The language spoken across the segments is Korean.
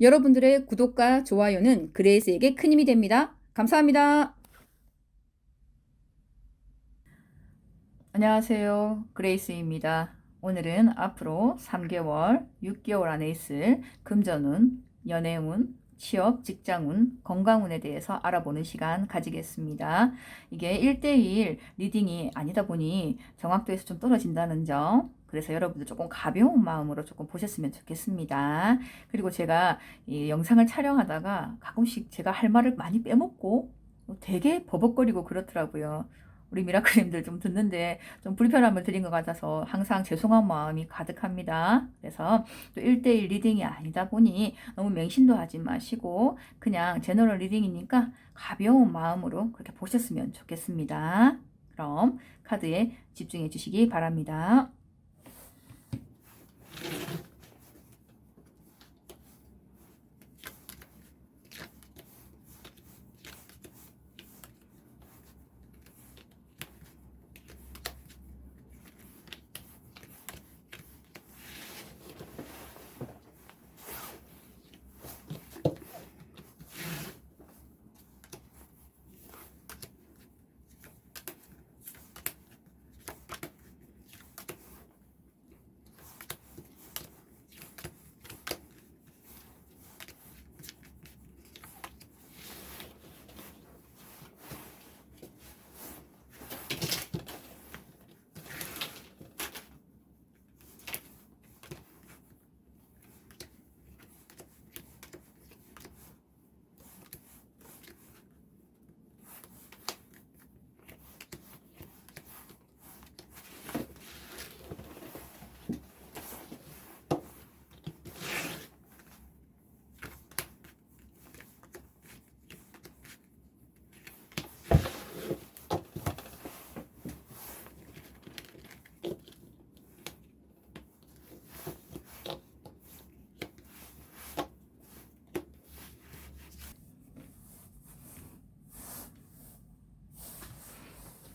여러분들의 구독과 좋아요는 그레이스에게 큰 힘이 됩니다. 감사합니다. 안녕하세요. 그레이스입니다. 오늘은 앞으로 3개월, 6개월 안에 있을 금전운, 연애운, 취업, 직장운, 건강운에 대해서 알아보는 시간 가지겠습니다. 이게 1대1 리딩이 아니다 보니 정확도에서 좀 떨어진다는 점, 그래서 여러분들 조금 가벼운 마음으로 조금 보셨으면 좋겠습니다. 그리고 제가 이 영상을 촬영하다가 가끔씩 제가 할 말을 많이 빼먹고 되게 버벅거리고 그렇더라고요. 우리 미라클님들 좀 듣는데 좀 불편함을 드린 것 같아서 항상 죄송한 마음이 가득합니다. 그래서 또 1대1 리딩이 아니다 보니 너무 맹신도 하지 마시고 그냥 제너럴 리딩이니까 가벼운 마음으로 그렇게 보셨으면 좋겠습니다. 그럼 카드에 집중해 주시기 바랍니다.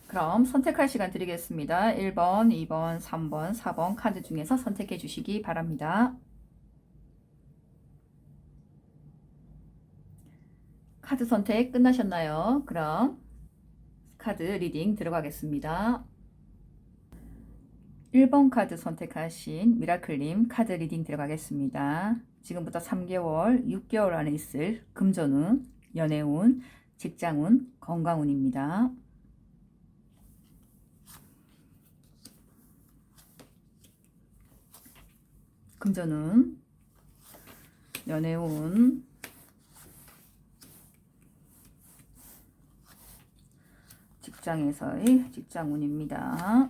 그럼 선택할 시간 드리겠습니다. 1번, 2번, 3번, 4번 카드 중에서 선택해 주시기 바랍니다. 카드 선택 끝나셨나요? 그럼 카드 리딩 들어가겠습니다. 1번 카드 선택하신 미라클님 카드 리딩 들어가겠습니다. 지금부터 3개월, 6개월 안에 있을 금전운, 연애운, 직장운, 건강운입니다. 금전운, 연애운, 직장에서의 직장운입니다.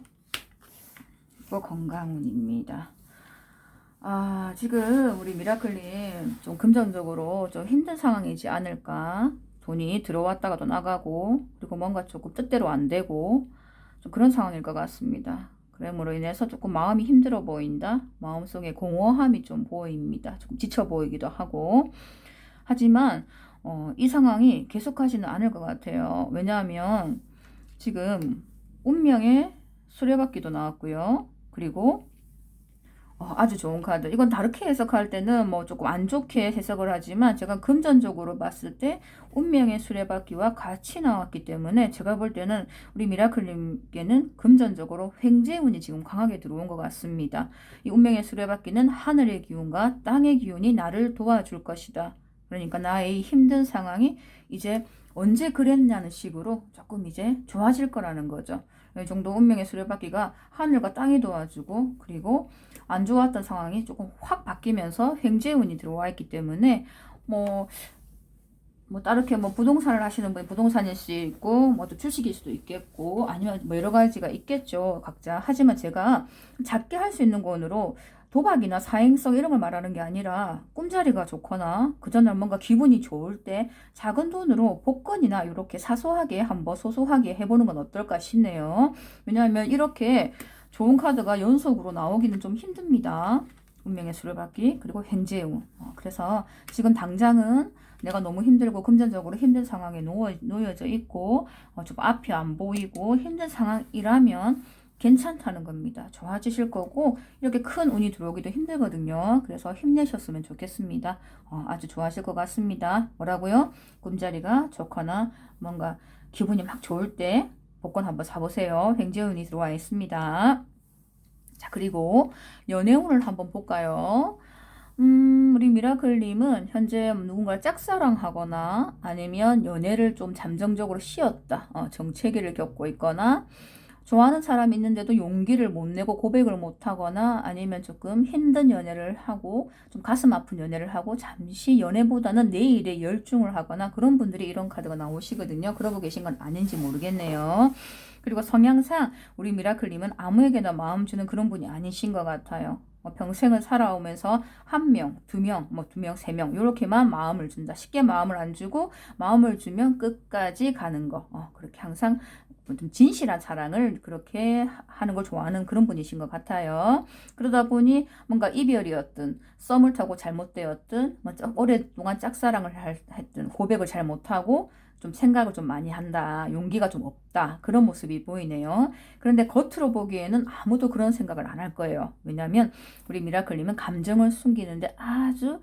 그리고 건강운입니다. 지금 우리 미라클님 좀 금전적으로 좀 힘든 상황이지 않을까? 돈이 들어왔다가도 나가고, 그리고 뭔가 조금 뜻대로 안 되고, 좀 그런 상황일 것 같습니다. 그러므로 인해서 조금 마음이 힘들어 보인다. 마음속에 공허함이 좀 보입니다. 조금 지쳐 보이기도 하고. 하지만 이 상황이 계속하지는 않을 것 같아요. 왜냐하면 지금 운명의 수레바퀴도 나왔고요. 그리고 아주 좋은 카드. 이건 다르게 해석할 때는 뭐 조금 안 좋게 해석을 하지만 제가 금전적으로 봤을 때 운명의 수레바퀴와 같이 나왔기 때문에 제가 볼 때는 우리 미라클님께는 금전적으로 횡재운이 지금 강하게 들어온 것 같습니다. 이 운명의 수레바퀴는 하늘의 기운과 땅의 기운이 나를 도와줄 것이다. 그러니까 나의 힘든 상황이 이제 언제 그랬냐는 식으로 조금 이제 좋아질 거라는 거죠. 이 정도 운명의 수레바퀴가 하늘과 땅이 도와주고 그리고 안 좋았던 상황이 조금 확 바뀌면서 횡재운이 들어와 있기 때문에 뭐 다르게 뭐 부동산을 하시는 분이 부동산일 수 있고 뭐 또 주식일 수도 있겠고 아니면 뭐 여러 가지가 있겠죠 각자. 하지만 제가 작게 할 수 있는 건으로 도박이나 사행성 이런 걸 말하는 게 아니라 꿈자리가 좋거나 그전에 뭔가 기분이 좋을 때 작은 돈으로 복권이나 이렇게 사소하게 한번 소소하게 해보는 건 어떨까 싶네요. 왜냐하면 이렇게 좋은 카드가 연속으로 나오기는 좀 힘듭니다. 운명의 수레바퀴 그리고 횡재운. 그래서 지금 당장은 내가 너무 힘들고 금전적으로 힘든 상황에 놓여져 있고 좀 앞이 안 보이고 힘든 상황이라면 괜찮다는 겁니다. 좋아지실 거고 이렇게 큰 운이 들어오기도 힘들거든요. 그래서 힘내셨으면 좋겠습니다. 아주 좋아하실 것 같습니다. 뭐라고요? 꿈자리가 좋거나 뭔가 기분이 막 좋을 때 복권 한번 사보세요. 횡재운이 들어와 있습니다. 자, 그리고 연애운을 한번 볼까요? 우리 미라클님은 현재 누군가를 짝사랑하거나 아니면 연애를 좀 잠정적으로 쉬었다. 정체기를 겪고 있거나 좋아하는 사람이 있는데도 용기를 못 내고 고백을 못 하거나 아니면 조금 힘든 연애를 하고 좀 가슴 아픈 연애를 하고 잠시 연애보다는 내일에 열중을 하거나 그런 분들이 이런 카드가 나오시거든요. 그러고 계신 건 아닌지 모르겠네요. 그리고 성향상 우리 미라클님은 아무에게나 마음 주는 그런 분이 아니신 것 같아요. 평생을 살아오면서 한 명, 두 명, 두 명, 세 명, 이렇게만 마음을 준다. 쉽게 마음을 안 주고 마음을 주면 끝까지 가는 거. 그렇게 항상 좀 진실한 사랑을 그렇게 하는 걸 좋아하는 그런 분이신 것 같아요. 그러다 보니 뭔가 이별이었든 썸을 타고 잘못되었든 오랫동안 짝사랑을 했든 고백을 잘 못하고 좀 생각을 좀 많이 한다. 용기가 좀 없다. 그런 모습이 보이네요. 그런데 겉으로 보기에는 아무도 그런 생각을 안 할 거예요. 왜냐하면 우리 미라클님은 감정을 숨기는데 아주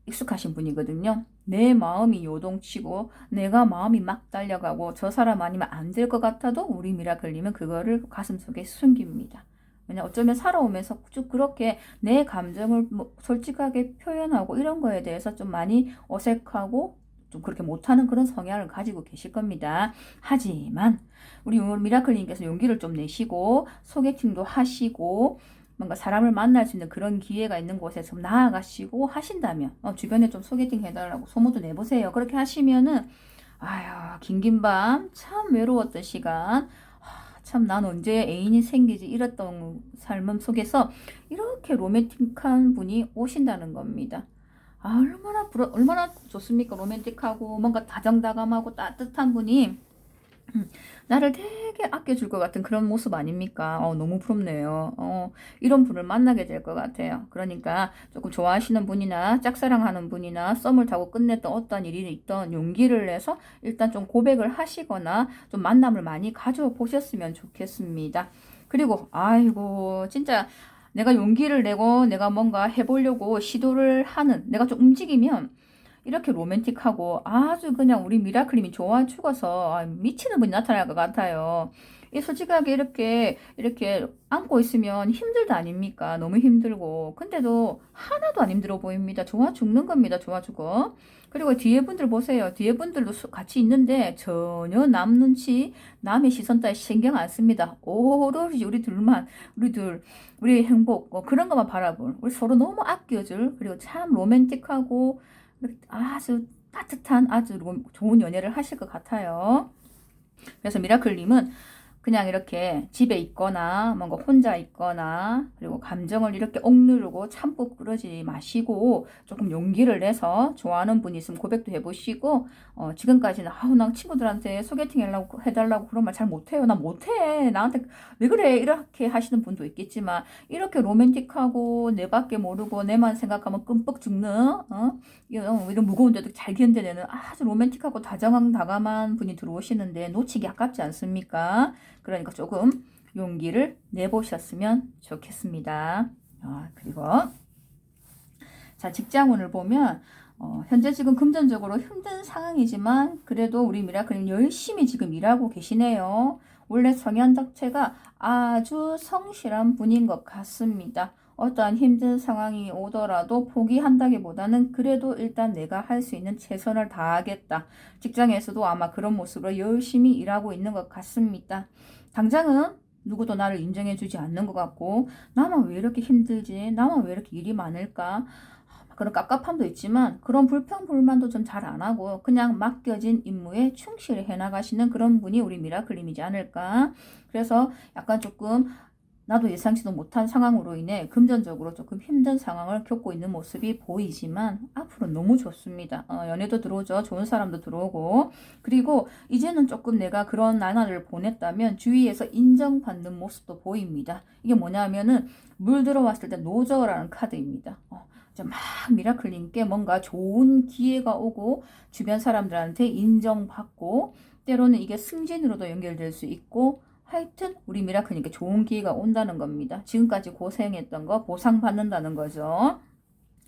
익숙하신 분이거든요. 내 마음이 요동치고 내가 마음이 막 달려가고 저 사람 아니면 안 될 것 같아도 우리 미라클님은 그거를 가슴속에 숨깁니다. 왜냐 어쩌면 살아오면서 쭉 그렇게 내 감정을 솔직하게 표현하고 이런 거에 대해서 좀 많이 어색하고 좀 그렇게 못하는 그런 성향을 가지고 계실 겁니다. 하지만 우리 미라클님께서 용기를 좀 내시고 소개팅도 하시고 뭔가 사람을 만날 수 있는 그런 기회가 있는 곳에 좀 나아가시고 하신다면 주변에 좀 소개팅 해달라고 소문도 내보세요. 그렇게 하시면은 아유 긴긴 밤 참 외로웠던 시간 참 난 언제 애인이 생기지 이랬던 삶 속에서 이렇게 로맨틱한 분이 오신다는 겁니다. 얼마나 좋습니까? 로맨틱하고 뭔가 다정다감하고 따뜻한 분이 나를 되게 아껴줄 것 같은 그런 모습 아닙니까? 너무 부럽네요. 이런 분을 만나게 될 것 같아요. 그러니까 조금 좋아하시는 분이나 짝사랑하는 분이나 썸을 타고 끝냈던 어떤 일이 있던 용기를 내서 일단 좀 고백을 하시거나 좀 만남을 많이 가져보셨으면 좋겠습니다. 그리고 아이고 진짜 내가 용기를 내고 내가 뭔가 해보려고 시도를 하는 내가 좀 움직이면 이렇게 로맨틱하고 아주 그냥 우리 미라클님이 좋아 죽어서 미치는 분이 나타날 것 같아요. 이 솔직하게 이렇게 안고 있으면 힘들다 아닙니까? 너무 힘들고. 근데도 하나도 안 힘들어 보입니다. 좋아 죽는 겁니다. 좋아 죽어. 그리고 뒤에 분들 보세요. 뒤에 분들도 같이 있는데 전혀 남 눈치, 남의 시선 따위 신경 안 씁니다. 오로지 우리 행복, 그런 것만 바라볼. 우리 서로 너무 아껴줄. 그리고 참 로맨틱하고 아주 따뜻한 아주 좋은 연애를 하실 것 같아요. 그래서 미라클님은 그냥 이렇게 집에 있거나 뭔가 혼자 있거나 그리고 감정을 이렇게 억누르고 참고 그러지 마시고 조금 용기를 내서 좋아하는 분이 있으면 고백도 해보시고 지금까지는 나 친구들한테 소개팅 해달라고 그런 말 잘 못해요. 나 못해. 나한테 왜 그래? 이렇게 하시는 분도 있겠지만 이렇게 로맨틱하고 내밖에 모르고 내만 생각하면 끔뻑 죽는 이런 무거운데도 잘 견뎌내는 아주 로맨틱하고 다정다감한 분이 들어오시는데 놓치기 아깝지 않습니까? 그러니까 조금 용기를 내보셨으면 좋겠습니다. 그리고 자 직장운을 보면 현재 지금 금전적으로 힘든 상황이지만 그래도 우리 미라클님 열심히 지금 일하고 계시네요. 원래 성향 자체가 아주 성실한 분인 것 같습니다. 어떠한 힘든 상황이 오더라도 포기한다기보다는 그래도 일단 내가 할 수 있는 최선을 다하겠다. 직장에서도 아마 그런 모습으로 열심히 일하고 있는 것 같습니다. 당장은 누구도 나를 인정해주지 않는 것 같고 나만 왜 이렇게 힘들지? 나만 왜 이렇게 일이 많을까? 그런 깝깝함도 있지만 그런 불평불만도 좀 잘 안 하고 그냥 맡겨진 임무에 충실히 해나가시는 그런 분이 우리 미라클님이지 않을까. 그래서 약간 조금 나도 예상치도 못한 상황으로 인해 금전적으로 조금 힘든 상황을 겪고 있는 모습이 보이지만 앞으로 너무 좋습니다. 연애도 들어오죠. 좋은 사람도 들어오고 그리고 이제는 조금 내가 그런 나날을 보냈다면 주위에서 인정받는 모습도 보입니다. 이게 뭐냐면은 물 들어왔을 때 노저라는 카드입니다. 막 미라클님께 뭔가 좋은 기회가 오고 주변 사람들한테 인정받고 때로는 이게 승진으로도 연결될 수 있고 하여튼 우리 미라클님께 좋은 기회가 온다는 겁니다. 지금까지 고생했던 거 보상받는다는 거죠.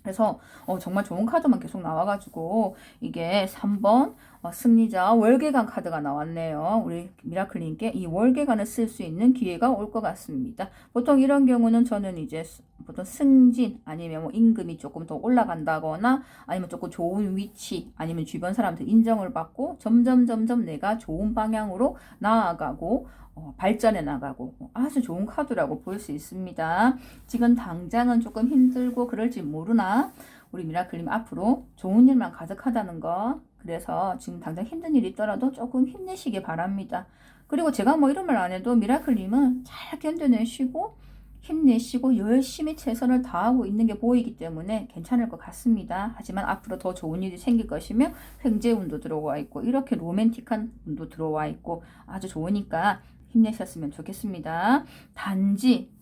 그래서 정말 좋은 카드만 계속 나와가지고 이게 3번 승리자 월계관 카드가 나왔네요. 우리 미라클님께 이 월계관을 쓸 수 있는 기회가 올 것 같습니다. 보통 이런 경우는 저는 이제 보통 승진 아니면 뭐 임금이 조금 더 올라간다거나 아니면 조금 좋은 위치 아니면 주변 사람들 인정을 받고 점점 내가 좋은 방향으로 나아가고 발전해 나가고 아주 좋은 카드라고 볼 수 있습니다. 지금 당장은 조금 힘들고 그럴지 모르나 우리 미라클님 앞으로 좋은 일만 가득하다는 거, 그래서 지금 당장 힘든 일이 있더라도 조금 힘내시기 바랍니다. 그리고 제가 뭐 이런 말 안 해도 미라클님은 잘 견뎌내시고 힘내시고 열심히 최선을 다하고 있는 게 보이기 때문에 괜찮을 것 같습니다. 하지만 앞으로 더 좋은 일이 생길 것이며 횡재운도 들어와 있고 이렇게 로맨틱한 운도 들어와 있고 아주 좋으니까 힘내셨으면 좋겠습니다. 단지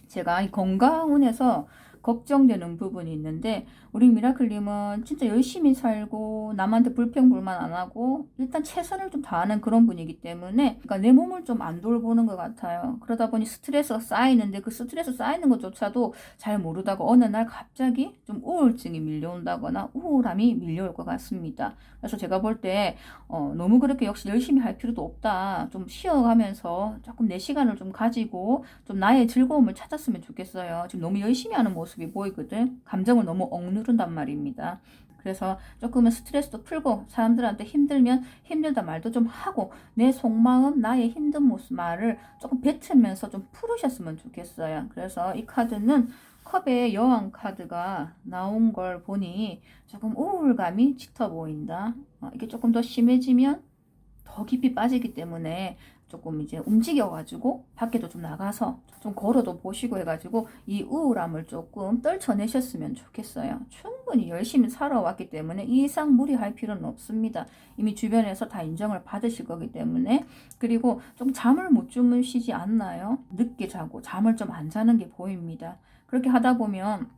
제가 이 건강운에서 걱정되는 부분이 있는데 우리 미라클님은 진짜 열심히 살고 남한테 불평불만 안 하고 일단 최선을 좀 다하는 그런 분이기 때문에 그러니까 내 몸을 좀 안 돌보는 것 같아요. 그러다 보니 스트레스가 쌓이는데 그 스트레스 쌓이는 것조차도 잘 모르다가 어느 날 갑자기 좀 우울증이 밀려온다거나 우울함이 밀려올 것 같습니다. 그래서 제가 볼 때 너무 그렇게 역시 열심히 할 필요도 없다. 좀 쉬어가면서 조금 내 시간을 좀 가지고 좀 나의 즐거움을 찾았으면 좋겠어요. 지금 너무 열심히 하는 모습이 보이거든. 감정을 너무 억누른단 말입니다. 그래서 조금은 스트레스도 풀고 사람들한테 힘들면 힘들다 말도 좀 하고 내 속마음 나의 힘든 모습 말을 조금 뱉으면서 좀 풀으셨으면 좋겠어요. 그래서 이 카드는 컵의 여왕 카드가 나온 걸 보니 조금 우울감이 짙어 보인다. 이게 조금 더 심해지면 더 깊이 빠지기 때문에 조금 이제 움직여가지고 밖에도 좀 나가서 좀 걸어도 보시고 해가지고 이 우울함을 조금 떨쳐내셨으면 좋겠어요. 충분히 열심히 살아왔기 때문에 이 이상 무리할 필요는 없습니다. 이미 주변에서 다 인정을 받으실 거기 때문에. 그리고 좀 잠을 못 주무시지 않나요? 늦게 자고 잠을 좀 안 자는 게 보입니다. 그렇게 하다 보면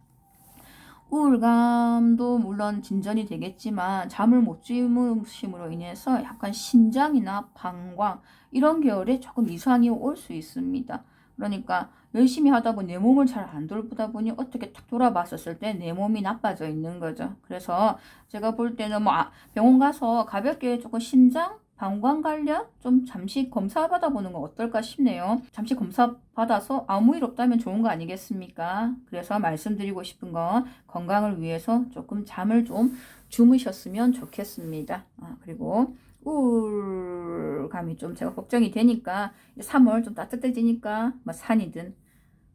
우울감도 물론 진전이 되겠지만 잠을 못 주무심으로 인해서 약간 신장이나 방광 이런 계열에 조금 이상이 올 수 있습니다. 그러니까 열심히 하다 보니 내 몸을 잘 안 돌보다 보니 어떻게 딱 돌아봤었을 때 내 몸이 나빠져 있는 거죠. 그래서 제가 볼 때는 뭐 병원 가서 가볍게 조금 신장 방광 관련 좀 잠시 검사 받아보는 건 어떨까 싶네요. 잠시 검사 받아서 아무 일 없다면 좋은 거 아니겠습니까? 그래서 말씀드리고 싶은 건 건강을 위해서 조금 잠을 좀 주무셨으면 좋겠습니다. 그리고 우울감이 좀 제가 걱정이 되니까 3월 좀 따뜻해지니까 뭐 산이든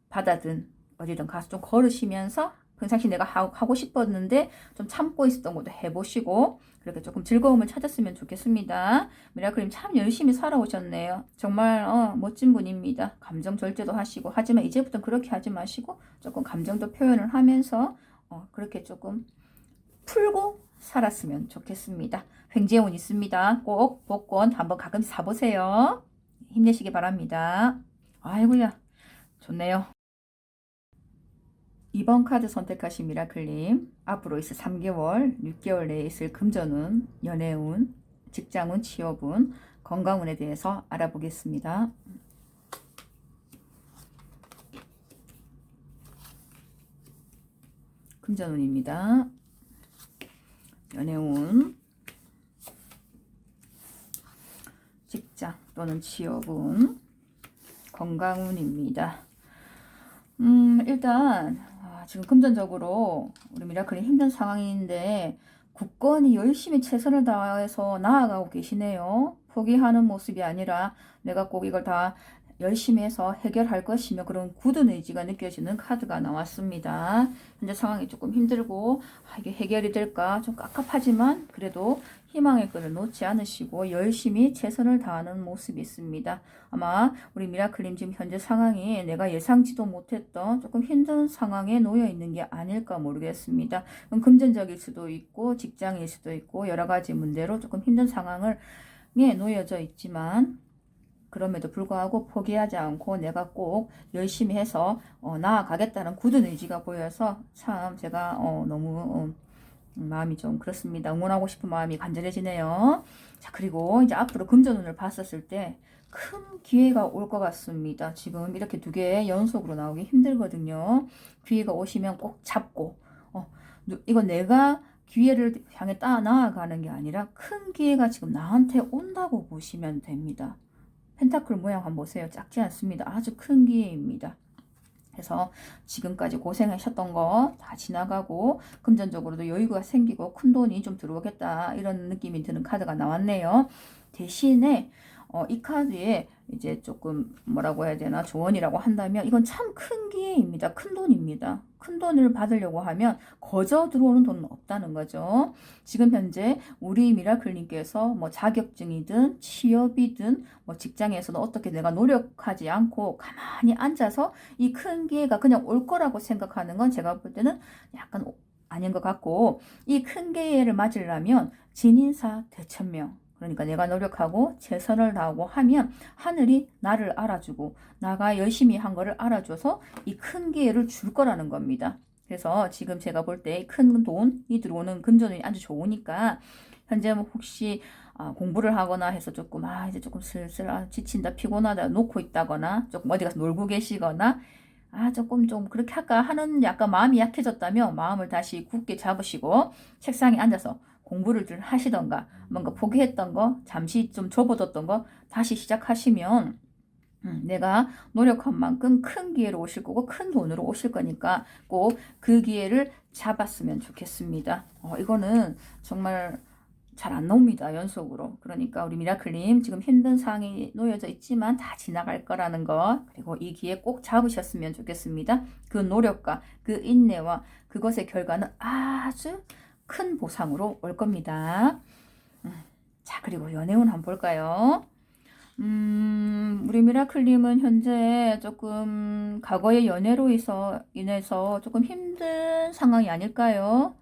바다든 어디든 가서 좀 걸으시면서 평상시 내가 하고 싶었는데 좀 참고 있었던 것도 해보시고 그렇게 조금 즐거움을 찾았으면 좋겠습니다. 미라클님 참 열심히 살아오셨네요. 정말 멋진 분입니다. 감정 절제도 하시고 하지만 이제부터 그렇게 하지 마시고 조금 감정도 표현을 하면서 그렇게 조금 풀고 살았으면 좋겠습니다. 횡재운 있습니다. 꼭 복권 한번 가끔 사보세요. 힘내시기 바랍니다. 아이고야 좋네요. 2번 카드 선택하신 미라클님, 앞으로 있을 3개월, 6개월 내에 있을 금전운, 연애운, 직장운, 취업운, 건강운에 대해서 알아보겠습니다. 금전운입니다. 연애운, 직장 또는 취업운, 건강운입니다. 일단 지금 금전적으로 우리 미라클이 힘든 상황인데 굳건히 열심히 최선을 다해서 나아가고 계시네요. 포기하는 모습이 아니라 내가 꼭 이걸 다 열심히 해서 해결할 것이며 그런 굳은 의지가 느껴지는 카드가 나왔습니다. 현재 상황이 조금 힘들고 이게 해결이 될까 좀 깝깝하지만 그래도 희망의 끈을 놓지 않으시고 열심히 최선을 다하는 모습이 있습니다. 아마 우리 미라클님 지금 현재 상황이 내가 예상치도 못했던 조금 힘든 상황에 놓여 있는 게 아닐까 모르겠습니다. 금전적일 수도 있고 직장일 수도 있고 여러 가지 문제로 조금 힘든 상황에 놓여져 있지만 그럼에도 불구하고 포기하지 않고 내가 꼭 열심히 해서 나아가겠다는 굳은 의지가 보여서 참 제가 너무 마음이 좀 그렇습니다. 응원하고 싶은 마음이 간절해지네요. 자, 그리고 이제 앞으로 금전운을 봤었을 때 큰 기회가 올 것 같습니다. 지금 이렇게 두 개 연속으로 나오기 힘들거든요. 기회가 오시면 꼭 잡고, 이건 내가 기회를 향해 따라 나아가는 게 아니라 큰 기회가 지금 나한테 온다고 보시면 됩니다. 펜타클 모양 한번 보세요. 작지 않습니다. 아주 큰 기회입니다. 그래서 지금까지 고생하셨던 거 다 지나가고 금전적으로도 여유가 생기고 큰 돈이 좀 들어오겠다 이런 느낌이 드는 카드가 나왔네요. 대신에 이 카드에 이제 조금 뭐라고 해야 되나 조언이라고 한다면 이건 참 큰 기회입니다. 큰 돈입니다. 큰 돈을 받으려고 하면 거저 들어오는 돈은 없다는 거죠. 지금 현재 우리 미라클님께서 뭐 자격증이든 취업이든 뭐 직장에서는 어떻게 내가 노력하지 않고 가만히 앉아서 이 큰 기회가 그냥 올 거라고 생각하는 건 제가 볼 때는 약간 아닌 것 같고, 이 큰 기회를 맞으려면 진인사 대천명, 그러니까 내가 노력하고 최선을 다하고 하면 하늘이 나를 알아주고 나가 열심히 한 거를 알아줘서 이 큰 기회를 줄 거라는 겁니다. 그래서 지금 제가 볼 때 큰 돈이 들어오는 금전운이 아주 좋으니까 현재 뭐 혹시 공부를 하거나 해서 조금 이제 조금 슬슬 지친다 피곤하다 놓고 있다거나 조금 어디 가서 놀고 계시거나 조금 좀 그렇게 할까 하는 약간 마음이 약해졌다면 마음을 다시 굳게 잡으시고 책상에 앉아서 공부를 좀 하시던가 뭔가 포기했던 거 잠시 좀 접어뒀던 거 다시 시작하시면 내가 노력한 만큼 큰 기회로 오실 거고 큰 돈으로 오실 거니까 꼭 그 기회를 잡았으면 좋겠습니다. 이거는 정말 잘 안 나옵니다. 연속으로. 그러니까 우리 미라클님 지금 힘든 상황이 놓여져 있지만 다 지나갈 거라는 거, 그리고 이 기회 꼭 잡으셨으면 좋겠습니다. 그 노력과 그 인내와 그것의 결과는 아주 큰 보상으로 올 겁니다. 자, 그리고 연애운 한번 볼까요? 우리 미라클님은 현재 조금 과거의 연애로 인해서 조금 힘든 상황이 아닐까요?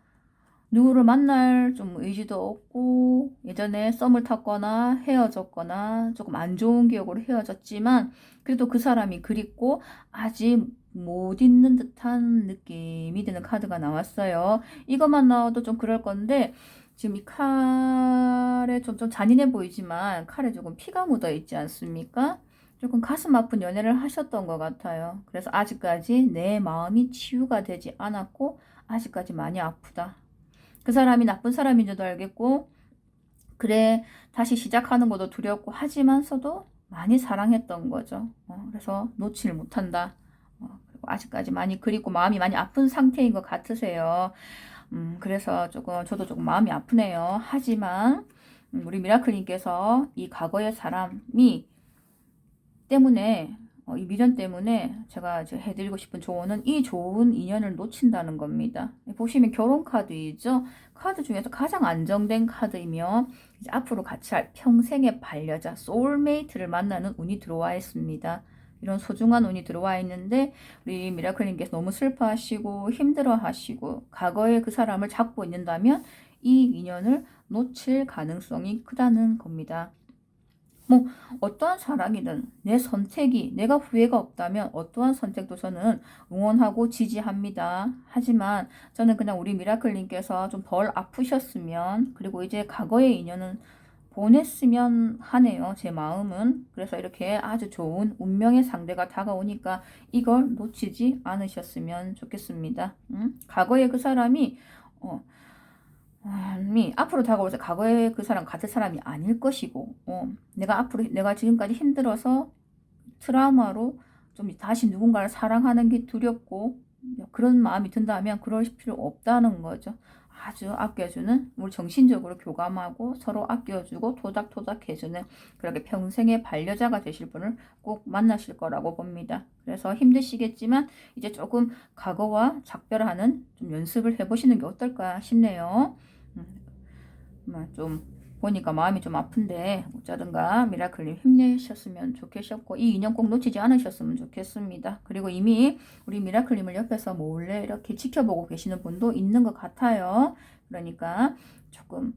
누구를 만날 좀 의지도 없고 예전에 썸을 탔거나 헤어졌거나 조금 안 좋은 기억으로 헤어졌지만 그래도 그 사람이 그립고 아직 못 잊는 듯한 느낌이 드는 카드가 나왔어요. 이것만 나와도 좀 그럴 건데 지금 이 칼에 좀 잔인해 보이지만 칼에 조금 피가 묻어 있지 않습니까? 조금 가슴 아픈 연애를 하셨던 것 같아요. 그래서 아직까지 내 마음이 치유가 되지 않았고 아직까지 많이 아프다. 그 사람이 나쁜 사람인 줄도 알겠고 그래 다시 시작하는 것도 두렵고 하지만서도 많이 사랑했던 거죠. 그래서 놓질 못한다. 그리고 아직까지 많이 그립고 마음이 많이 아픈 상태인 것 같으세요. 그래서 저도 조금 마음이 아프네요. 하지만 우리 미라클님께서 이 과거의 사람이 때문에 이 미련 때문에 제가 이제 해드리고 싶은 조언은 이 좋은 인연을 놓친다는 겁니다. 보시면 결혼 카드이죠. 카드 중에서 가장 안정된 카드이며 이제 앞으로 같이 할 평생의 반려자 소울메이트를 만나는 운이 들어와 있습니다. 이런 소중한 운이 들어와 있는데 우리 미라클님께서 너무 슬퍼하시고 힘들어하시고 과거에 그 사람을 잡고 있는다면 이 인연을 놓칠 가능성이 크다는 겁니다. 뭐 어떠한 사랑이든 내 선택이 내가 후회가 없다면 어떠한 선택도 저는 응원하고 지지합니다. 하지만 저는 그냥 우리 미라클님께서 좀 덜 아프셨으면 그리고 이제 과거의 인연은 보냈으면 하네요. 제 마음은. 그래서 이렇게 아주 좋은 운명의 상대가 다가오니까 이걸 놓치지 않으셨으면 좋겠습니다. 과거에 그 사람이 앞으로 다가올 때 과거에 그 사람 같은 사람이 아닐 것이고 내가 지금까지 힘들어서 트라우마로 좀 다시 누군가를 사랑하는 게 두렵고 그런 마음이 든다면 그럴 필요 없다는 거죠. 아주 아껴주는 우리 정신적으로 교감하고 서로 아껴주고 토닥토닥 해주는 그렇게 평생의 반려자가 되실 분을 꼭 만나실 거라고 봅니다. 그래서 힘드시겠지만 이제 조금 과거와 작별하는 좀 연습을 해보시는 게 어떨까 싶네요. 좀 보니까 마음이 좀 아픈데 어쩌든가 미라클님 힘내셨으면 좋겠었고 이 인연 꼭 놓치지 않으셨으면 좋겠습니다. 그리고 이미 우리 미라클님을 옆에서 몰래 이렇게 지켜보고 계시는 분도 있는 것 같아요. 그러니까 조금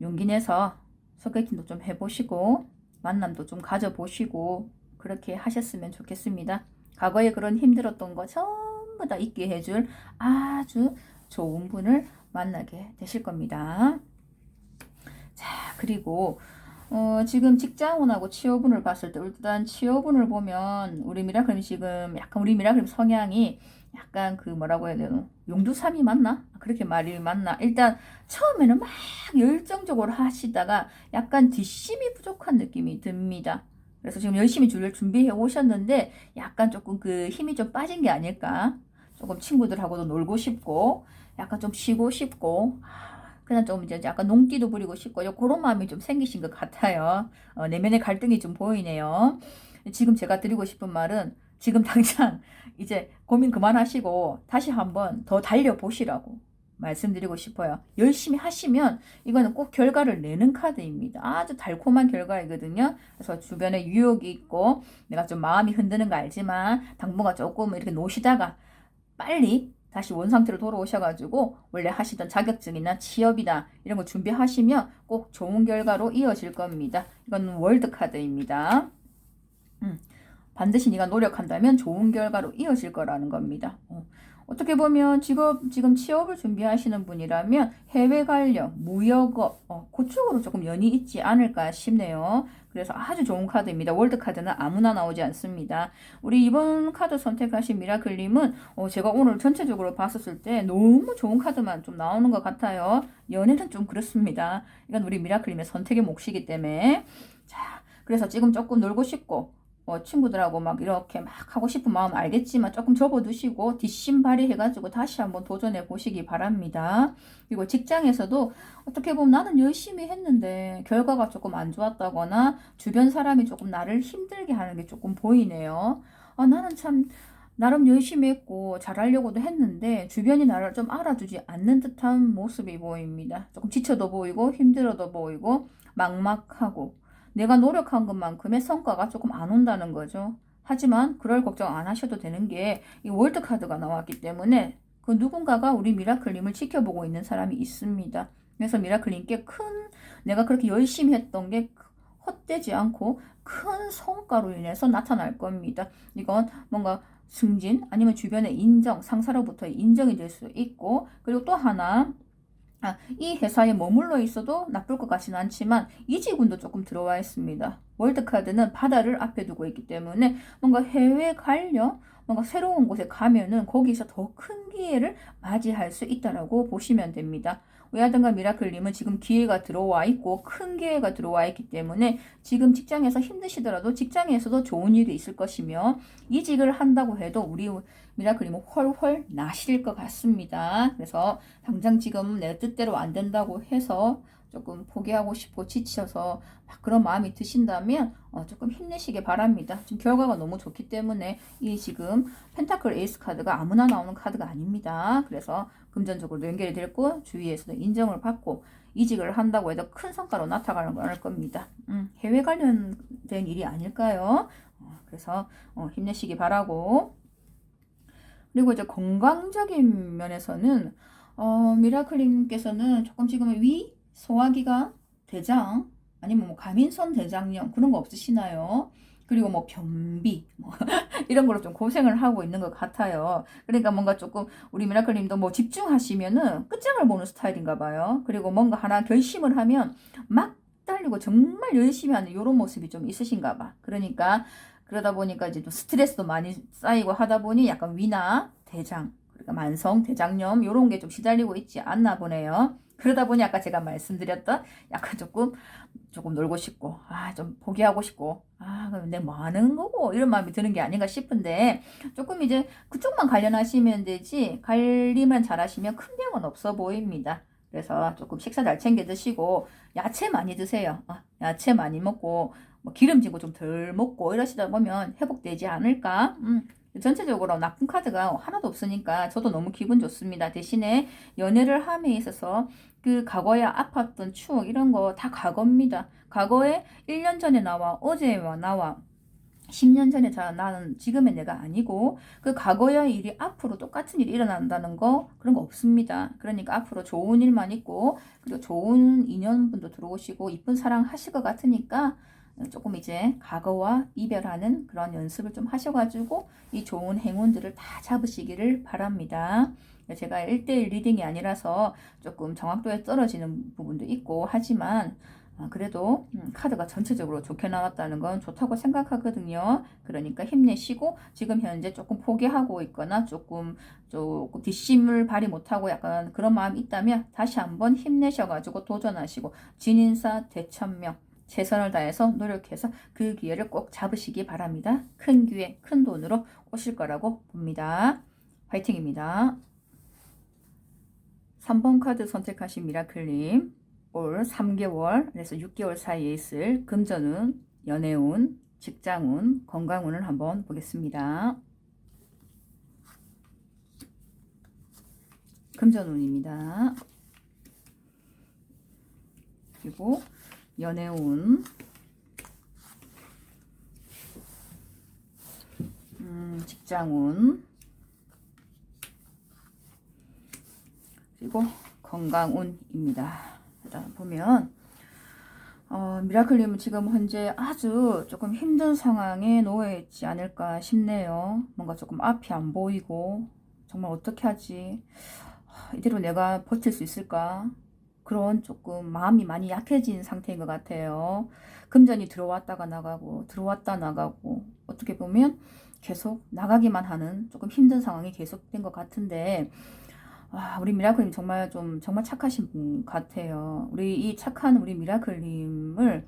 용기 내서 소개팅도 좀 해보시고 만남도 좀 가져보시고 그렇게 하셨으면 좋겠습니다. 과거에 그런 힘들었던 거 전부 다 잊게 해줄 아주 좋은 분을 만나게 되실 겁니다. 자, 그리고 지금 직장운하고 취업운을 봤을 때 일단 취업운을 보면 우리 미라클님 지금 약간 우리 미라클님 성향이 약간 그 뭐라고 해야 되나 용두삼이 맞나? 그렇게 말이 맞나? 일단 처음에는 막 열정적으로 하시다가 약간 뒷심이 부족한 느낌이 듭니다. 그래서 지금 열심히 준비해 오셨는데 약간 조금 그 힘이 좀 빠진 게 아닐까? 조금 친구들하고도 놀고 싶고 약간 좀 쉬고 싶고 그냥 좀 이제 약간 농기도 부리고 싶고 그런 마음이 좀 생기신 것 같아요. 내면의 갈등이 좀 보이네요. 지금 제가 드리고 싶은 말은 지금 당장 이제 고민 그만하시고 다시 한번 더 달려보시라고 말씀드리고 싶어요. 열심히 하시면 이거는 꼭 결과를 내는 카드입니다. 아주 달콤한 결과이거든요. 그래서 주변에 유혹이 있고 내가 좀 마음이 흔드는 거 알지만 당분간 조금 이렇게 노시다가 빨리 다시 원상태로 돌아오셔가지고 원래 하시던 자격증이나 취업이나 이런 거 준비하시면 꼭 좋은 결과로 이어질 겁니다. 이건 월드카드입니다. 반드시 네가 노력한다면 좋은 결과로 이어질 거라는 겁니다. 어떻게 보면 지금 취업을 준비하시는 분이라면 해외 관련, 무역업, 그쪽으로 조금 연이 있지 않을까 싶네요. 그래서 아주 좋은 카드입니다. 월드카드는 아무나 나오지 않습니다. 우리 이번 카드 선택하신 미라클님은 제가 오늘 전체적으로 봤었을 때 너무 좋은 카드만 좀 나오는 것 같아요. 연애는 좀 그렇습니다. 이건 우리 미라클님의 선택의 몫이기 때문에. 자, 그래서 지금 조금 놀고 싶고 친구들하고 막 이렇게 막 하고 싶은 마음 알겠지만 조금 접어두시고 뒷심 발휘해가지고 다시 한번 도전해 보시기 바랍니다. 그리고 직장에서도 어떻게 보면 나는 열심히 했는데 결과가 조금 안 좋았다거나 주변 사람이 조금 나를 힘들게 하는 게 조금 보이네요. 나는 참 나름 열심히 했고 잘하려고도 했는데 주변이 나를 좀 알아주지 않는 듯한 모습이 보입니다. 조금 지쳐도 보이고 힘들어도 보이고 막막하고 내가 노력한 것만큼의 성과가 조금 안 온다는 거죠. 하지만 그럴 걱정 안 하셔도 되는 게 이 월드카드가 나왔기 때문에 그 누군가가 우리 미라클님을 지켜보고 있는 사람이 있습니다. 그래서 미라클님께 내가 그렇게 열심히 했던 게 헛되지 않고 큰 성과로 인해서 나타날 겁니다. 이건 뭔가 승진 아니면 주변의 인정, 상사로부터의 인정이 될 수 있고 그리고 또 하나 이 회사에 머물러 있어도 나쁠 것 같지는 않지만 이직운도 조금 들어와 있습니다. 월드카드는 바다를 앞에 두고 있기 때문에 뭔가 해외 관련 뭔가 새로운 곳에 가면은 거기서 더 큰 기회를 맞이할 수 있다라고 보시면 됩니다. 외아든가 미라클님은 지금 기회가 들어와 있고 큰 기회가 들어와 있기 때문에 지금 직장에서 힘드시더라도 직장에서도 좋은 일이 있을 것이며 이직을 한다고 해도 우리 미라클님은 훨훨 나실 것 같습니다. 그래서 당장 지금 내 뜻대로 안 된다고 해서 조금 포기하고 싶고 지쳐서 막 그런 마음이 드신다면 조금 힘내시기 바랍니다. 지금 결과가 너무 좋기 때문에 이 지금 펜타클 에이스 카드가 아무나 나오는 카드가 아닙니다. 그래서 금전적으로 연결이 됐고 주위에서도 인정을 받고 이직을 한다고 해도 큰 성과로 나타나는 걸 겁니다. 해외 관련된 일이 아닐까요? 그래서 힘내시기 바라고 그리고 이제 건강적인 면에서는 미라클님께서는 조금 지금 위, 소화기관, 대장 아니면 뭐 가민선 대장염 그런 거 없으시나요? 그리고 뭐 변비 이런 걸로 좀 고생을 하고 있는 것 같아요. 그러니까 뭔가 조금 우리 미라클님도 뭐 집중하시면은 끝장을 보는 스타일인가 봐요. 그리고 뭔가 하나 결심을 하면 막 달리고 정말 열심히 하는 이런 모습이 좀 있으신가 봐. 그러다 보니까 이제 또 스트레스도 많이 쌓이고 하다 보니 약간 위나 대장, 그러니까 만성 대장염 이런 게 좀 시달리고 있지 않나 보네요. 그러다 보니 아까 제가 말씀드렸던 약간 조금 놀고 싶고, 좀 포기하고 싶고, 그럼 내가 뭐 하는 거고, 이런 마음이 드는 게 아닌가 싶은데, 조금 이제 그쪽만 관련하시면 되지, 관리만 잘 하시면 큰 병은 없어 보입니다. 그래서 조금 식사 잘 챙겨 드시고, 야채 많이 드세요. 야채 많이 먹고, 뭐 기름지고 좀 덜 먹고 이러시다 보면 회복되지 않을까? 전체적으로 나쁜 카드가 하나도 없으니까 저도 너무 기분 좋습니다. 대신에 연애를 함에 있어서 그 과거에 아팠던 추억 이런 거 다 과거입니다. 과거에 1년 전에 나와 어제와 나와 10년 전에 나는 지금의 내가 아니고 그 과거의 일이 앞으로 똑같은 일이 일어난다는 거 그런 거 없습니다. 그러니까 앞으로 좋은 일만 있고 그리고 좋은 인연분도 들어오시고 이쁜 사랑 하실 것 같으니까 조금 이제 과거와 이별하는 그런 연습을 좀 하셔가지고 이 좋은 행운들을 다 잡으시기를 바랍니다. 제가 1대1 리딩이 아니라서 조금 정확도에 떨어지는 부분도 있고 하지만 그래도 카드가 전체적으로 좋게 나왔다는 건 좋다고 생각하거든요. 그러니까 힘내시고 지금 현재 조금 포기하고 있거나 조금 뒷심을 발휘 못하고 약간 그런 마음이 있다면 다시 한번 힘내셔가지고 도전하시고 진인사 대천명 최선을 다해서 노력해서 그 기회를 꼭 잡으시기 바랍니다. 큰 기회, 큰 돈으로 오실 거라고 봅니다. 화이팅입니다. 3번 카드 선택하신 미라클님, 올 3개월에서 6개월 사이에 있을 금전운, 연애운, 직장운, 건강운을 한번 보겠습니다. 금전운입니다. 그리고 연애운, 직장운, 그리고 건강운입니다. 일단 보면 미라클님은 지금 현재 아주 조금 힘든 상황에 놓여 있지 않을까 싶네요. 뭔가 조금 앞이 안 보이고 정말 어떻게 하지? 이대로 내가 버틸 수 있을까? 그런 조금 마음이 많이 약해진 상태인 것 같아요. 금전이 들어왔다가 나가고 들어왔다 나가고 어떻게 보면 계속 나가기만 하는 조금 힘든 상황이 계속된 것 같은데 우리 미라클님 정말 정말 착하신 분 같아요. 이 착한 우리 미라클님을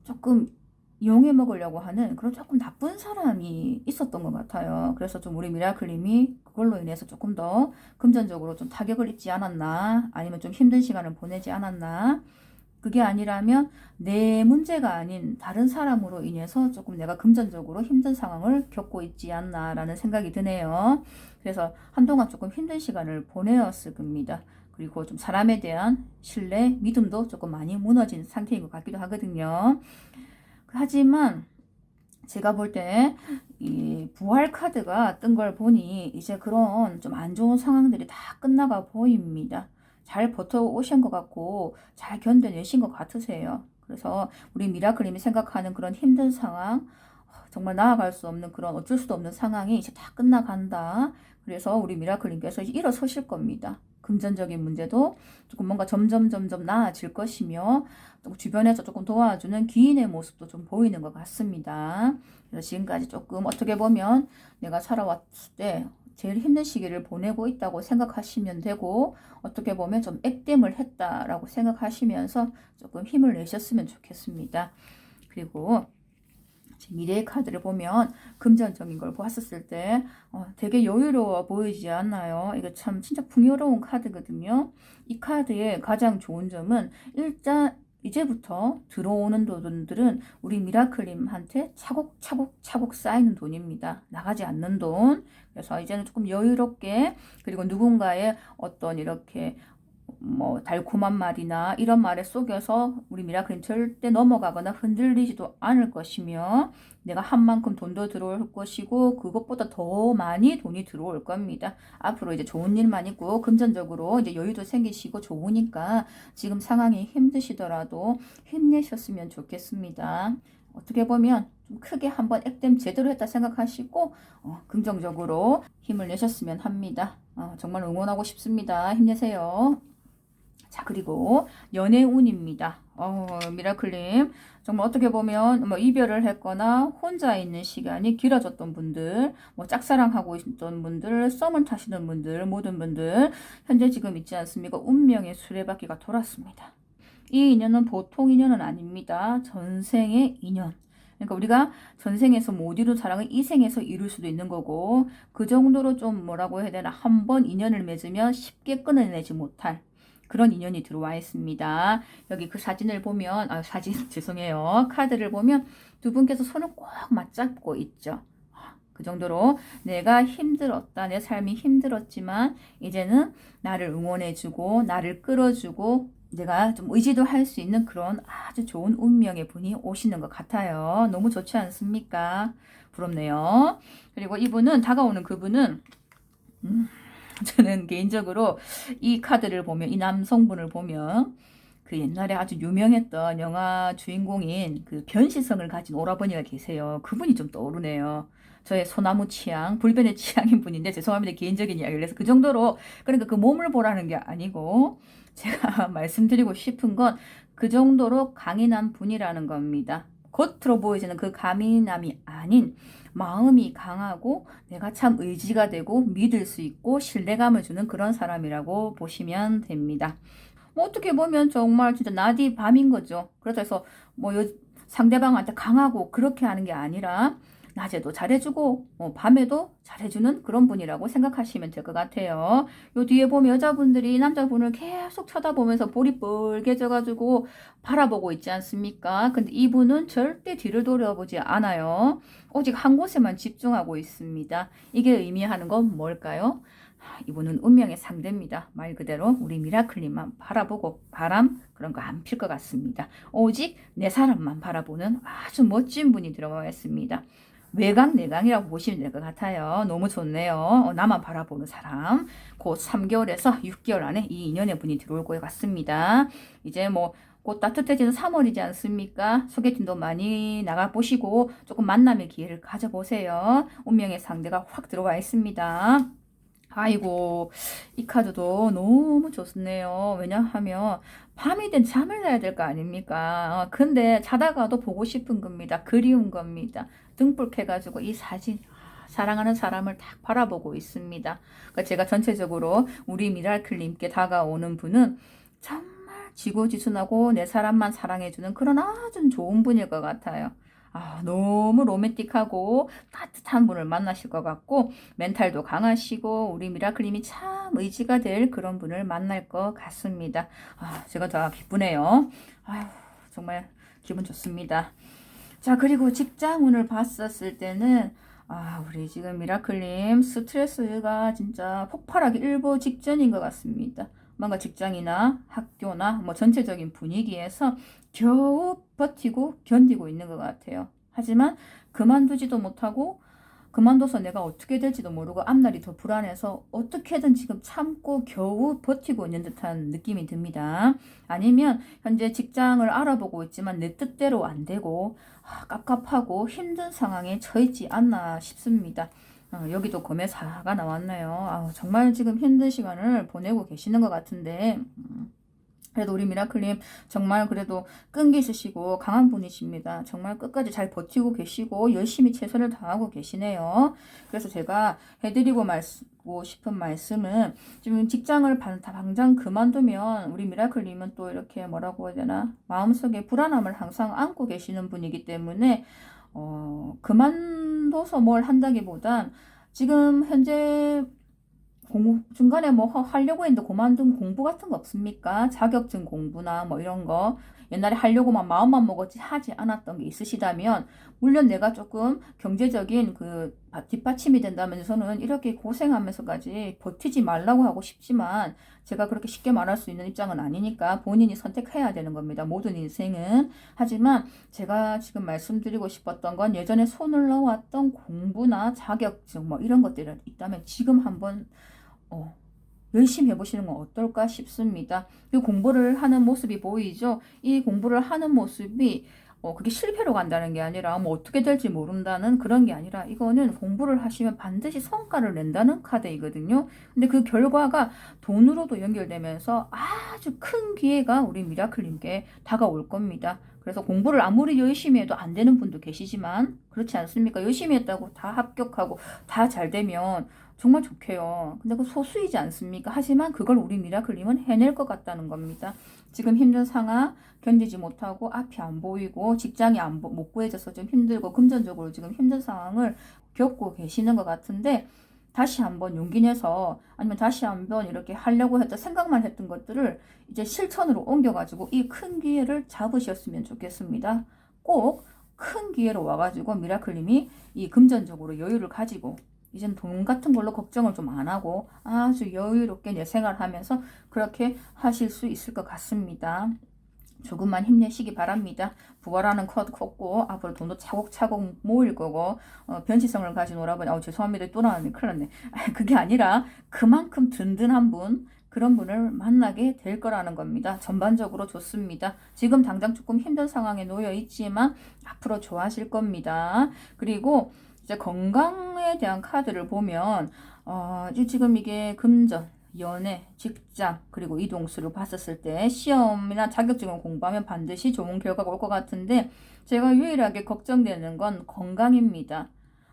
조금 이용해 먹으려고 하는 그런 조금 나쁜 사람이 있었던 것 같아요. 그래서 좀 우리 미라클님이 그걸로 인해서 조금 더 금전적으로 좀 타격을 입지 않았나, 아니면 좀 힘든 시간을 보내지 않았나. 그게 아니라면 내 문제가 아닌 다른 사람으로 인해서 조금 내가 금전적으로 힘든 상황을 겪고 있지 않나라는 생각이 드네요. 그래서 한동안 조금 힘든 시간을 보내었을 겁니다. 그리고 좀 사람에 대한 신뢰, 믿음도 조금 많이 무너진 상태인 것 같기도 하거든요. 하지만 제가 볼 때 이 부활 카드가 뜬 걸 보니 이제 그런 좀 안 좋은 상황들이 다 끝나가 보입니다. 잘 버텨오신 것 같고 잘 견뎌내신 것 같으세요. 그래서 우리 미라클님이 생각하는 그런 힘든 상황, 정말 나아갈 수 없는 그런 어쩔 수도 없는 상황이 이제 다 끝나간다. 그래서 우리 미라클님께서 일어서실 겁니다. 금전적인 문제도 조금 뭔가 점점 나아질 것이며 또 주변에서 조금 도와주는 귀인의 모습도 좀 보이는 것 같습니다. 그래서 지금까지 조금 어떻게 보면 내가 살아왔을 때 제일 힘든 시기를 보내고 있다고 생각하시면 되고, 어떻게 보면 좀 액땜을 했다라고 생각하시면서 조금 힘을 내셨으면 좋겠습니다. 그리고 미래의 카드를 보면 금전적인 걸 보았을 때 되게 여유로워 보이지 않나요? 이거 참 진짜 풍요로운 카드거든요. 이 카드의 가장 좋은 점은 일단 이제부터 들어오는 돈들은 우리 미라클님한테 차곡차곡 쌓이는 돈입니다. 나가지 않는 돈. 그래서 이제는 조금 여유롭게, 그리고 누군가의 어떤 이렇게 달콤한 말이나 이런 말에 속여서 우리 미라클님 절대 넘어가거나 흔들리지도 않을 것이며, 내가 한 만큼 돈도 들어올 것이고 그것보다 더 많이 돈이 들어올 겁니다. 앞으로 이제 좋은 일만 있고 금전적으로 이제 여유도 생기시고 좋으니까 지금 상황이 힘드시더라도 힘내셨으면 좋겠습니다. 어떻게 보면 좀 크게 한번 액땜 제대로 했다 생각하시고 긍정적으로 힘을 내셨으면 합니다. 정말 응원하고 싶습니다. 힘내세요. 자, 그리고 연애운입니다. 미라클님 정말 어떻게 보면 이별을 했거나 혼자 있는 시간이 길어졌던 분들, 짝사랑하고 있던 분들, 썸을 타시는 분들, 모든 분들 현재 지금 있지 않습니까? 운명의 수레바퀴가 돌았습니다. 이 인연은 보통 인연은 아닙니다. 전생의 인연. 그러니까 우리가 전생에서 못 이룬 사랑을 이 생에서 이룰 수도 있는 거고, 그 정도로 좀 뭐라고 해야 되나, 한번 인연을 맺으면 쉽게 끊어내지 못할 그런 인연이 들어와 있습니다. 여기 그 사진을 보면, 사진 죄송해요. 카드를 보면 두 분께서 손을 꼭 맞잡고 있죠. 그 정도로 내가 힘들었다, 내 삶이 힘들었지만 이제는 나를 응원해주고 나를 끌어주고 내가 좀 의지도 할 수 있는 그런 아주 좋은 운명의 분이 오시는 것 같아요. 너무 좋지 않습니까? 부럽네요. 그리고 이분은, 다가오는 그분은 저는 개인적으로 이 카드를 보면, 이 남성분을 보면 그 옛날에 아주 유명했던 영화 주인공인 그 변시성을 가진 오라버니가 계세요. 그분이 좀 떠오르네요. 저의 소나무 취향, 불변의 취향인 분인데, 죄송합니다. 개인적인 이야기를 해서 그 정도로, 그러니까 그 몸을 보라는 게 아니고 제가 말씀드리고 싶은 건 그 정도로 강인한 분이라는 겁니다. 겉으로 보이지는 그 강인함이 아닌 마음이 강하고 내가 참 의지가 되고 믿을 수 있고 신뢰감을 주는 그런 사람이라고 보시면 됩니다. 뭐 어떻게 보면 정말 진짜 낮이 밤인 거죠. 그렇다 해서 뭐 상대방한테 강하고 그렇게 하는 게 아니라 낮에도 잘해주고 밤에도 잘해주는 그런 분이라고 생각하시면 될 것 같아요. 요 뒤에 보면 여자분들이 남자분을 계속 쳐다보면서 볼이 뻘개져가지고 바라보고 있지 않습니까? 근데 이분은 절대 뒤를 돌아보지 않아요. 오직 한 곳에만 집중하고 있습니다. 이게 의미하는 건 뭘까요? 이분은 운명의 상대입니다. 말 그대로 우리 미라클님만 바라보고 바람 그런 거 안 필 것 같습니다. 오직 내 사람만 바라보는 아주 멋진 분이 들어와 있습니다. 외강 내강이라고 보시면 될 것 같아요. 너무 좋네요. 나만 바라보는 사람. 곧 3개월에서 6개월 안에 이 인연의 분이 들어올 것 같습니다. 이제 뭐 곧 따뜻해지는 3월이지 않습니까? 소개팅도 많이 나가보시고 조금 만남의 기회를 가져보세요. 운명의 상대가 확 들어와 있습니다. 아이고, 이 카드도 너무 좋네요. 왜냐하면 밤이 된 잠을 자야 될 거 아닙니까? 근데 자다가도 보고 싶은 겁니다. 그리운 겁니다. 등불 켜가지고 이 사진, 사랑하는 사람을 딱 바라보고 있습니다. 그러니까 제가 전체적으로 우리 미라클님께 다가오는 분은 정말 지고지순하고 내 사람만 사랑해주는 그런 아주 좋은 분일 것 같아요. 너무 로맨틱하고 따뜻한 분을 만나실 것 같고 멘탈도 강하시고 우리 미라클님이 참 의지가 될 그런 분을 만날 것 같습니다. 제가 다 기쁘네요. 정말 기분 좋습니다. 자, 그리고 직장운을 봤었을 때는 우리 지금 미라클님 스트레스가 진짜 폭발하기 일보 직전인 것 같습니다. 뭔가 직장이나 학교나 뭐 전체적인 분위기에서 겨우 버티고 견디고 있는 것 같아요. 하지만 그만두지도 못하고 그만둬서 내가 어떻게 될지도 모르고 앞날이 더 불안해서 어떻게든 지금 참고 겨우 버티고 있는 듯한 느낌이 듭니다. 아니면 현재 직장을 알아보고 있지만 내 뜻대로 안 되고 깝깝하고 힘든 상황에 처했지 않나 싶습니다. 여기도 검의사가 나왔네요. 정말 지금 힘든 시간을 보내고 계시는 것 같은데 그래도 우리 미라클님 정말 그래도 끈기 있으시고 강한 분이십니다. 정말 끝까지 잘 버티고 계시고 열심히 최선을 다하고 계시네요. 그래서 제가 해드리고 싶은 말씀은 지금 직장을 당장 그만두면 우리 미라클님은 또 이렇게 뭐라고 해야 되나 마음속에 불안함을 항상 안고 계시는 분이기 때문에 그만둬서 뭘 한다기보단 지금 현재 중간에 뭐 하려고 했는데 그만둔 공부 같은 거 없습니까? 자격증 공부나 뭐 이런 거 옛날에 하려고만 마음만 먹었지 하지 않았던 게 있으시다면 물론 내가 조금 경제적인 그 뒷받침이 된다면 저는 이렇게 고생하면서까지 버티지 말라고 하고 싶지만 제가 그렇게 쉽게 말할 수 있는 입장은 아니니까 본인이 선택해야 되는 겁니다. 모든 인생은. 하지만 제가 지금 말씀드리고 싶었던 건 예전에 손을 넣어왔던 공부나 자격증 뭐 이런 것들이 있다면 지금 한번 열심히 해보시는 건 어떨까 싶습니다. 이 공부를 하는 모습이 보이죠? 이 공부를 하는 모습이 그게 실패로 간다는 게 아니라 뭐 어떻게 될지 모른다는 그런 게 아니라 이거는 공부를 하시면 반드시 성과를 낸다는 카드이거든요. 근데 그 결과가 돈으로도 연결되면서 아주 큰 기회가 우리 미라클님께 다가올 겁니다. 그래서 공부를 아무리 열심히 해도 안 되는 분도 계시지만 그렇지 않습니까? 열심히 했다고 다 합격하고 다 잘 되면 정말 좋게요. 근데 그 소수이지 않습니까? 하지만 그걸 우리 미라클님은 해낼 것 같다는 겁니다. 지금 힘든 상황 견디지 못하고 앞이 안 보이고 직장이 못 구해져서 좀 힘들고 금전적으로 지금 힘든 상황을 겪고 계시는 것 같은데 다시 한번 용기 내서 아니면 다시 한번 이렇게 하려고 했던 생각만 했던 것들을 이제 실천으로 옮겨가지고 이 큰 기회를 잡으셨으면 좋겠습니다. 꼭 큰 기회로 와가지고 미라클님이 이 금전적으로 여유를 가지고 이젠 돈 같은 걸로 걱정을 좀 안 하고 아주 여유롭게 내 생활하면서 그렇게 하실 수 있을 것 같습니다. 조금만 힘내시기 바랍니다. 부활하는 컷 컸고 앞으로 돈도 차곡차곡 모일 거고 변치성을 가진 오라버니 죄송합니다. 또 나왔네. 큰일 났네. 그게 아니라 그만큼 든든한 분 그런 분을 만나게 될 거라는 겁니다. 전반적으로 좋습니다. 지금 당장 조금 힘든 상황에 놓여 있지만 앞으로 좋아하실 겁니다. 그리고 이제 건강에 대한 카드를 보면 지금 이게 금전 연애, 직장, 그리고 이동수를 봤었을 때 시험이나 자격증을 공부하면 반드시 좋은 결과가 올 것 같은데 제가 유일하게 걱정되는 건 건강입니다.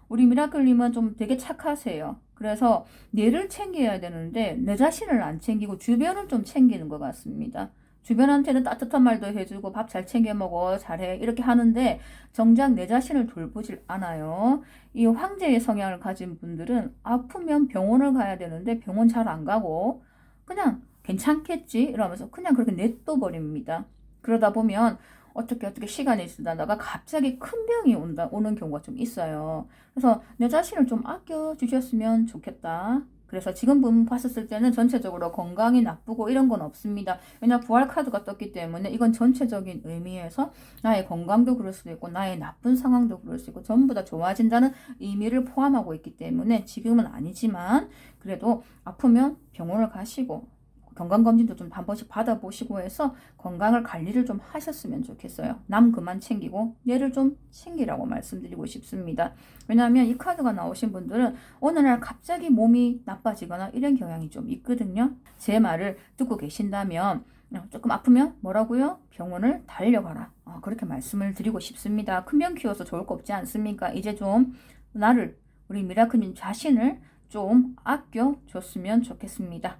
우리 미라클님은 좀 되게 착하세요. 그래서 뇌를 챙겨야 되는데 내 자신을 안 챙기고 주변을 좀 챙기는 것 같습니다. 주변한테는 따뜻한 말도 해주고 밥 잘 챙겨 먹어, 잘해 이렇게 하는데 정작 내 자신을 돌보질 않아요. 이 황제의 성향을 가진 분들은 아프면 병원을 가야 되는데 병원 잘 안 가고 그냥 괜찮겠지 이러면서 그냥 그렇게 냅둬 버립니다. 그러다 보면 어떻게 시간이 지나다가 갑자기 큰 병이 오는 경우가 좀 있어요. 그래서 내 자신을 좀 아껴 주셨으면 좋겠다. 그래서 지금 분 봤었을 때는 전체적으로 건강이 나쁘고 이런 건 없습니다. 왜냐 부활 카드가 떴기 때문에 이건 전체적인 의미에서 나의 건강도 그럴 수도 있고 나의 나쁜 상황도 그럴 수 있고 전부 다 좋아진다는 의미를 포함하고 있기 때문에 지금은 아니지만 그래도 아프면 병원을 가시고 건강검진도 좀 한 번씩 받아보시고 해서 건강을 관리를 좀 하셨으면 좋겠어요. 남 그만 챙기고 얘를 좀 챙기라고 말씀드리고 싶습니다. 왜냐하면 이 카드가 나오신 분들은 어느 날 갑자기 몸이 나빠지거나 이런 경향이 좀 있거든요. 제 말을 듣고 계신다면 조금 아프면 뭐라고요? 병원을 달려가라. 그렇게 말씀을 드리고 싶습니다. 큰 병 키워서 좋을 거 없지 않습니까? 이제 좀 나를 우리 미라클님 자신을 좀 아껴줬으면 좋겠습니다.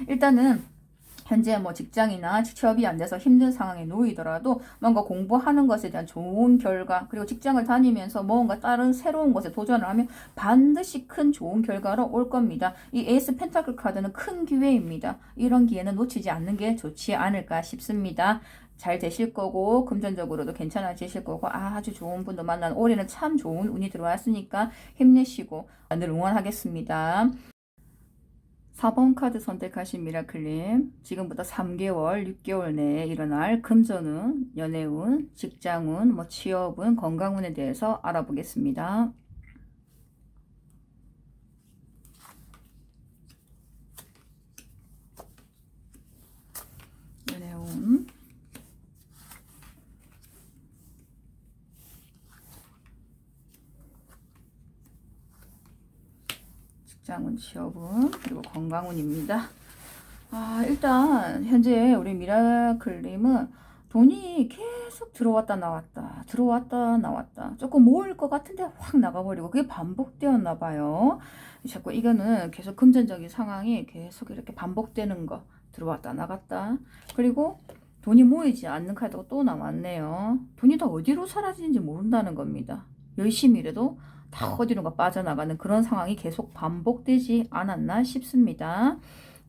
일단은 현재 직장이나 취업이 안 돼서 힘든 상황에 놓이더라도 뭔가 공부하는 것에 대한 좋은 결과 그리고 직장을 다니면서 뭔가 다른 새로운 것에 도전을 하면 반드시 큰 좋은 결과로 올 겁니다. 이 에이스 펜타클 카드는 큰 기회입니다. 이런 기회는 놓치지 않는 게 좋지 않을까 싶습니다. 잘 되실 거고 금전적으로도 괜찮아지실 거고 아주 좋은 분도 만난 올해는 참 좋은 운이 들어왔으니까 힘내시고 늘 응원하겠습니다. 4번 카드 선택하신 미라클님 지금부터 3개월, 6개월 내에 일어날 금전운, 연애운, 직장운, 취업운, 건강운에 대해서 알아보겠습니다. 연애운 직장운, 취업운, 그리고 건강운입니다. 일단 현재 우리 미라클님은 돈이 계속 들어왔다 나왔다 들어왔다 나왔다 조금 모일 것 같은데 확 나가버리고 그게 반복되었나 봐요. 자꾸 이거는 계속 금전적인 상황이 계속 이렇게 반복되는 거 들어왔다 나갔다 그리고 돈이 모이지 않는 카드가 또 나왔네요. 돈이 다 어디로 사라지는지 모른다는 겁니다. 열심히 일해도 다 어디론가 빠져나가는 그런 상황이 계속 반복되지 않았나 싶습니다.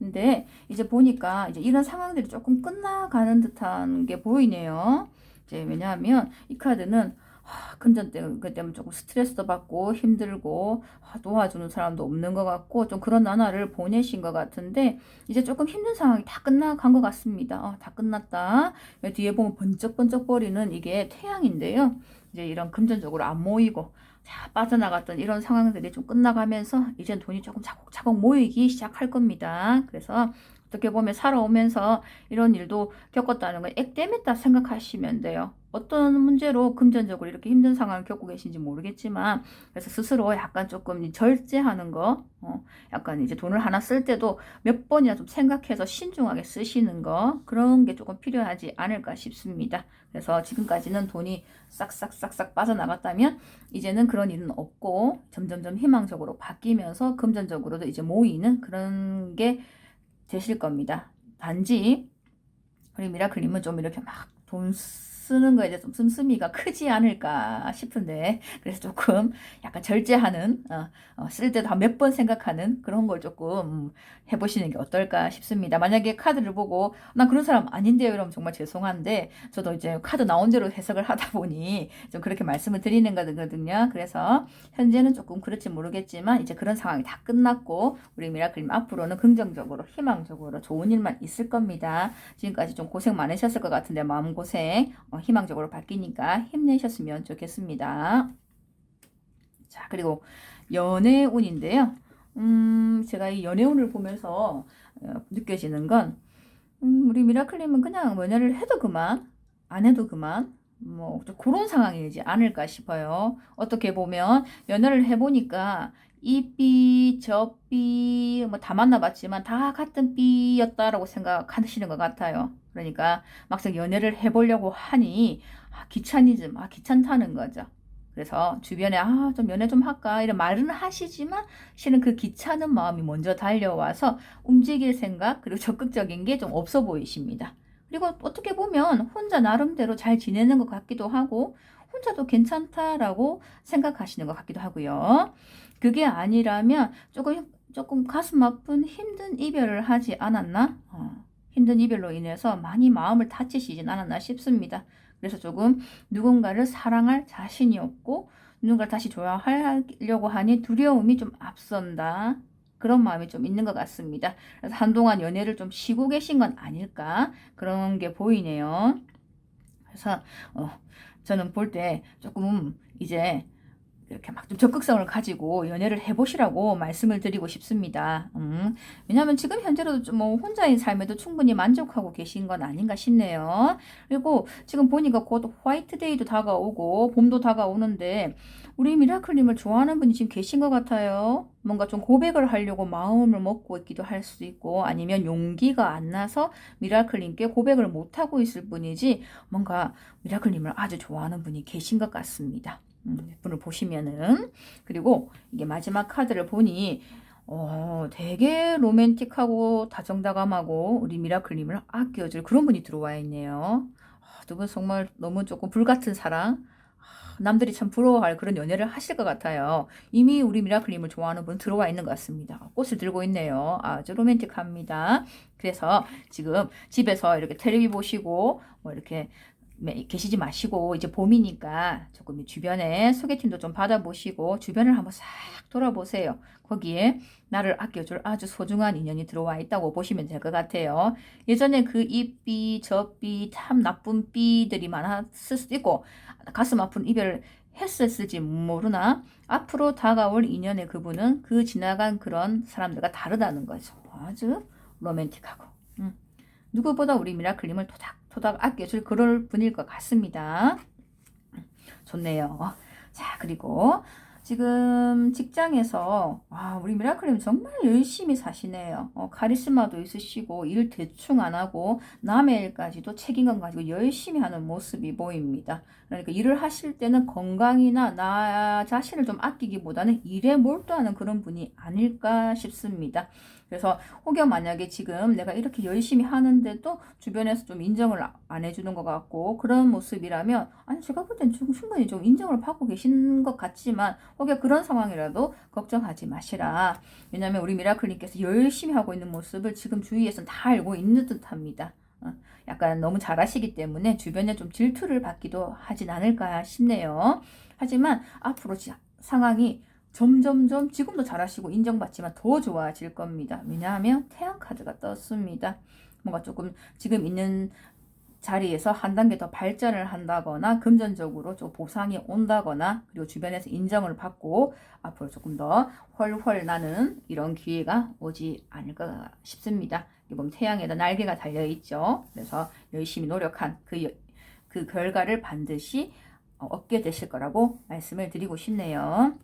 근데 이제 보니까 이제 이런 상황들이 조금 끝나가는 듯한 게 보이네요. 이제 왜냐하면 이 카드는 금전 때문에 조금 스트레스도 받고 힘들고 도와주는 사람도 없는 것 같고 좀 그런 나날을 보내신 것 같은데 이제 조금 힘든 상황이 다 끝나간 것 같습니다. 다 끝났다. 뒤에 보면 번쩍번쩍 거리는 이게 태양인데요. 이제 이런 금전적으로 안 모이고 빠져나갔던 이런 상황들이 좀 끝나가면서 이제 돈이 조금 차곡차곡 모이기 시작할 겁니다. 그래서 어떻게 보면 살아오면서 이런 일도 겪었다는 걸 액땜했다 생각하시면 돼요. 어떤 문제로 금전적으로 이렇게 힘든 상황을 겪고 계신지 모르겠지만 그래서 스스로 약간 조금 절제하는 거 약간 이제 돈을 하나 쓸 때도 몇 번이나 좀 생각해서 신중하게 쓰시는 거 그런 게 조금 필요하지 않을까 싶습니다. 그래서 지금까지는 돈이 싹싹싹싹 빠져나갔다면 이제는 그런 일은 없고 점점점 희망적으로 바뀌면서 금전적으로도 이제 모이는 그런 게 되실 겁니다. 단지 우리 미라클님은 좀 이렇게 막 돈 쓰는 거에 좀 씀씀이가 크지 않을까 싶은데 그래서 조금 약간 절제하는 쓸 때도 한 몇 번 생각하는 그런 걸 조금 해보시는 게 어떨까 싶습니다. 만약에 카드를 보고 난 그런 사람 아닌데요 이러면 정말 죄송한데 저도 이제 카드 나온 대로 해석을 하다 보니 좀 그렇게 말씀을 드리는 거거든요. 그래서 현재는 조금 그럴지 모르겠지만 이제 그런 상황이 다 끝났고 우리 미라클님 앞으로는 긍정적으로 희망적으로 좋은 일만 있을 겁니다. 지금까지 좀 고생 많으셨을 것 같은데 마음고생 희망적으로 바뀌니까 힘내셨으면 좋겠습니다. 자, 그리고 연애운인데요. 제가 이 연애운을 보면서 느껴지는 건 우리 미라클님은 그냥 연애를 해도 그만, 안 해도 그만, 좀 그런 상황이지 않을까 싶어요. 어떻게 보면 연애를 해보니까 이 삐, 저 삐, 뭐 다 만나봤지만 다 같은 삐였다라고 생각하시는 것 같아요. 그러니까 막상 연애를 해보려고 하니 귀차니즘, 귀찮다는 거죠. 그래서 주변에 좀 연애 좀 할까 이런 말은 하시지만 실은 그 귀찮은 마음이 먼저 달려와서 움직일 생각 그리고 적극적인 게 좀 없어 보이십니다. 그리고 어떻게 보면 혼자 나름대로 잘 지내는 것 같기도 하고 혼자도 괜찮다라고 생각하시는 것 같기도 하고요. 그게 아니라면 조금 가슴 아픈 힘든 이별을 하지 않았나? 힘든 이별로 인해서 많이 마음을 다치시진 않았나 싶습니다. 그래서 조금 누군가를 사랑할 자신이 없고 누군가를 다시 좋아하려고 하니 두려움이 좀 앞선다. 그런 마음이 좀 있는 것 같습니다. 그래서 한동안 연애를 좀 쉬고 계신 건 아닐까? 그런 게 보이네요. 그래서 저는 볼 때 조금 이제 이렇게 막 좀 적극성을 가지고 연애를 해보시라고 말씀을 드리고 싶습니다. 왜냐하면 지금 현재로도 좀 뭐 혼자인 삶에도 충분히 만족하고 계신 건 아닌가 싶네요. 그리고 지금 보니까 곧 화이트데이도 다가오고 봄도 다가오는데 우리 미라클님을 좋아하는 분이 지금 계신 것 같아요. 뭔가 좀 고백을 하려고 마음을 먹고 있기도 할 수도 있고 아니면 용기가 안 나서 미라클님께 고백을 못하고 있을 뿐이지 뭔가 미라클님을 아주 좋아하는 분이 계신 것 같습니다. 분을 보시면은 그리고 이게 마지막 카드를 보니 되게 로맨틱하고 다정다감하고 우리 미라클님을 아껴줄 그런 분이 들어와 있네요. 두 분 정말 너무 조금 불같은 사랑 남들이 참 부러워할 그런 연애를 하실 것 같아요. 이미 우리 미라클님을 좋아하는 분 들어와 있는 것 같습니다. 꽃을 들고 있네요. 아주 로맨틱합니다. 그래서 지금 집에서 이렇게 텔레비 보시고 뭐 이렇게 계시지 마시고 이제 봄이니까 조금 주변에 소개팅도 좀 받아보시고 주변을 한번 싹 돌아보세요. 거기에 나를 아껴줄 아주 소중한 인연이 들어와 있다고 보시면 될 것 같아요. 예전에 그 이 삐, 저 삐, 참 나쁜 삐들이 많았을 수도 있고 가슴 아픈 이별을 했었을지 모르나 앞으로 다가올 인연의 그분은 그 지나간 그런 사람들과 다르다는 거죠. 아주 로맨틱하고 누구보다 우리 미라클님을 토닥토닥 아껴줄 그럴 분일 것 같습니다. 좋네요. 자, 그리고 지금 직장에서 우리 미라클님 정말 열심히 사시네요. 카리스마도 있으시고 일 대충 안 하고 남의 일까지도 책임감 가지고 열심히 하는 모습이 보입니다. 그러니까 일을 하실 때는 건강이나 나 자신을 좀 아끼기보다는 일에 몰두하는 그런 분이 아닐까 싶습니다. 그래서 혹여 만약에 지금 내가 이렇게 열심히 하는데도 주변에서 좀 인정을 안 해주는 것 같고 그런 모습이라면 아니 제가 볼 땐 충분히 좀 인정을 받고 계신 것 같지만 혹여 그런 상황이라도 걱정하지 마시라. 왜냐하면 우리 미라클님께서 열심히 하고 있는 모습을 지금 주위에서는 다 알고 있는 듯합니다. 약간 너무 잘하시기 때문에 주변에 좀 질투를 받기도 하진 않을까 싶네요. 하지만 앞으로 상황이 점점점 지금도 잘하시고 인정받지만 더 좋아질 겁니다. 왜냐하면 태양 카드가 떴습니다. 뭔가 조금 지금 있는 자리에서 한 단계 더 발전을 한다거나 금전적으로 좀 보상이 온다거나 그리고 주변에서 인정을 받고 앞으로 조금 더 훨훨 나는 이런 기회가 오지 않을까 싶습니다. 이게 보면 태양에다 날개가 달려 있죠. 그래서 열심히 노력한 그 결과를 반드시 얻게 되실 거라고 말씀을 드리고 싶네요.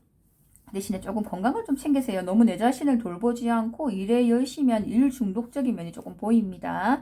대신에 조금 건강을 좀 챙기세요. 너무 내 자신을 돌보지 않고 일에 열심히 한 일 중독적인 면이 조금 보입니다.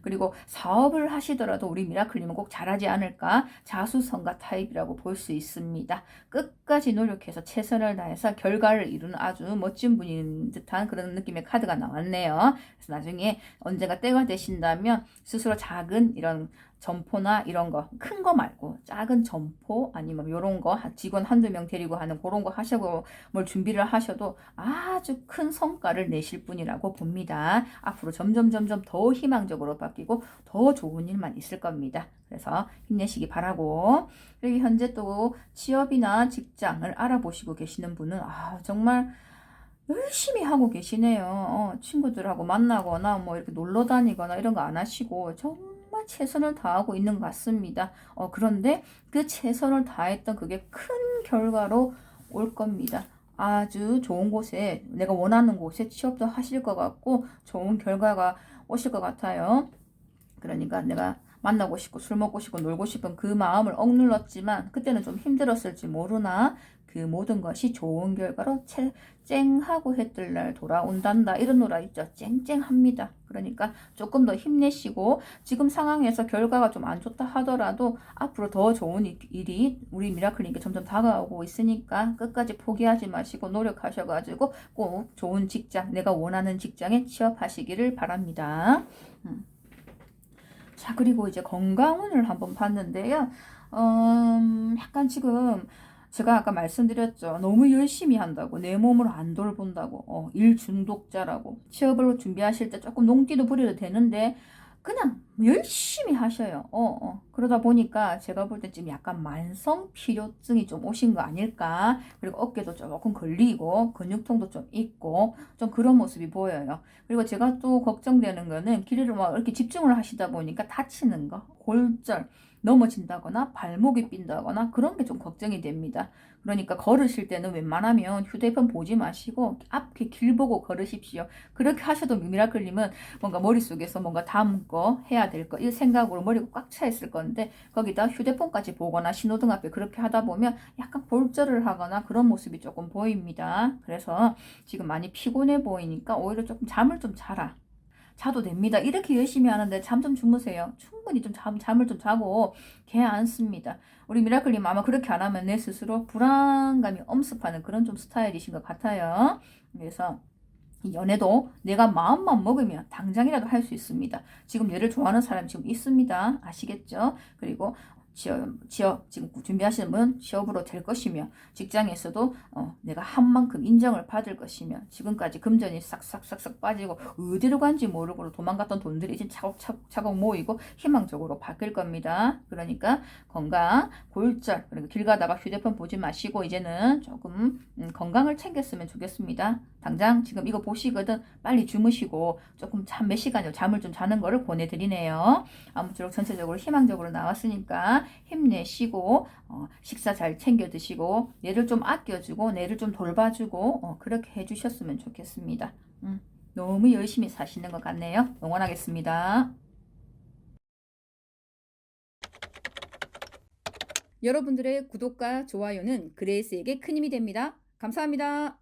그리고 사업을 하시더라도 우리 미라클님은 꼭 잘하지 않을까? 자수성가 타입이라고 볼 수 있습니다. 끝까지 노력해서 최선을 다해서 결과를 이루는 아주 멋진 분인 듯한 그런 느낌의 카드가 나왔네요. 그래서 나중에 언젠가 때가 되신다면 스스로 작은 이런 점포나 이런 거, 큰 거 말고 작은 점포 아니면 요런 거 직원 한두 명 데리고 하는 그런 거 하시고 뭘 준비를 하셔도 아주 큰 성과를 내실 분이라고 봅니다. 앞으로 점점 더 희망적으로 바뀌고 더 좋은 일만 있을 겁니다. 그래서 힘내시기 바라고 그리고 현재 또 취업이나 직장을 알아보시고 계시는 분은 정말 열심히 하고 계시네요. 친구들하고 만나거나 뭐 이렇게 놀러 다니거나 이런 거 안 하시고 정말 최선을 다하고 있는 것 같습니다. 그런데 그 최선을 다했던 그게 큰 결과로 올 겁니다. 아주 좋은 곳에 내가 원하는 곳에 취업도 하실 것 같고 좋은 결과가 오실 것 같아요. 그러니까 내가 만나고 싶고 술 먹고 싶고 놀고 싶은 그 마음을 억눌렀지만 그때는 좀 힘들었을지 모르나 그 모든 것이 좋은 결과로 쨍하고 해뜰 날 돌아온단다. 이런 노래 있죠. 쨍쨍합니다. 그러니까 조금 더 힘내시고 지금 상황에서 결과가 좀 안 좋다 하더라도 앞으로 더 좋은 일이 우리 미라클님께 점점 다가오고 있으니까 끝까지 포기하지 마시고 노력하셔가지고 꼭 좋은 직장, 내가 원하는 직장에 취업하시기를 바랍니다. 자, 그리고 이제 건강운을 한번 봤는데요. 약간 지금 제가 아까 말씀드렸죠. 너무 열심히 한다고, 내 몸을 안 돌본다고, 일 중독자라고. 취업을 준비하실 때 조금 농띠도 부려도 되는데, 그냥 열심히 하셔요. 그러다 보니까 제가 볼 때 지금 약간 만성 피로증이 좀 오신 거 아닐까. 그리고 어깨도 조금 걸리고, 근육통도 좀 있고, 좀 그런 모습이 보여요. 그리고 제가 또 걱정되는 거는 길을 막 이렇게 집중을 하시다 보니까 다치는 거, 골절, 넘어진다거나 발목이 삔다거나 그런 게 좀 걱정이 됩니다. 그러니까 걸으실 때는 웬만하면 휴대폰 보지 마시고 앞에 길 보고 걸으십시오. 그렇게 하셔도 미라클님은 뭔가 머릿속에서 뭔가 다음 거 해야 될 거 이 생각으로 머리가 꽉 차 있을 건데 거기다 휴대폰까지 보거나 신호등 앞에 그렇게 하다 보면 약간 골절을 하거나 그런 모습이 조금 보입니다. 그래서 지금 많이 피곤해 보이니까 오히려 조금 잠을 좀 자도 됩니다. 이렇게 열심히 하는데 잠 좀 주무세요. 충분히 좀 잠을 좀 자고 개 앉습니다. 우리 미라클님 아마 그렇게 안 하면 내 스스로 불안감이 엄습하는 그런 좀 스타일이신 것 같아요. 그래서 연애도 내가 마음만 먹으면 당장이라도 할 수 있습니다. 지금 얘를 좋아하는 사람 지금 있습니다. 아시겠죠? 그리고 취업 지금 준비하시는 분 취업으로 될 것이며 직장에서도 내가 한 만큼 인정을 받을 것이며 지금까지 금전이 싹싹싹싹 빠지고 어디로 간지 모르고 도망갔던 돈들이 이제 차곡차곡 모이고 희망적으로 바뀔 겁니다. 그러니까 건강, 골절, 그리고 길 가다가 휴대폰 보지 마시고 이제는 조금 건강을 챙겼으면 좋겠습니다. 당장 지금 이거 보시거든 빨리 주무시고 조금 몇 시간요 잠을 좀 자는 거를 권해드리네요. 아무쪼록 전체적으로 희망적으로 나왔으니까 힘내시고 식사 잘 챙겨 드시고 내를 좀 아껴주고 내를 좀 돌봐주고 그렇게 해주셨으면 좋겠습니다. 너무 열심히 사시는 것 같네요. 응원하겠습니다. 여러분들의 구독과 좋아요는 그레이스에게 큰 힘이 됩니다. 감사합니다.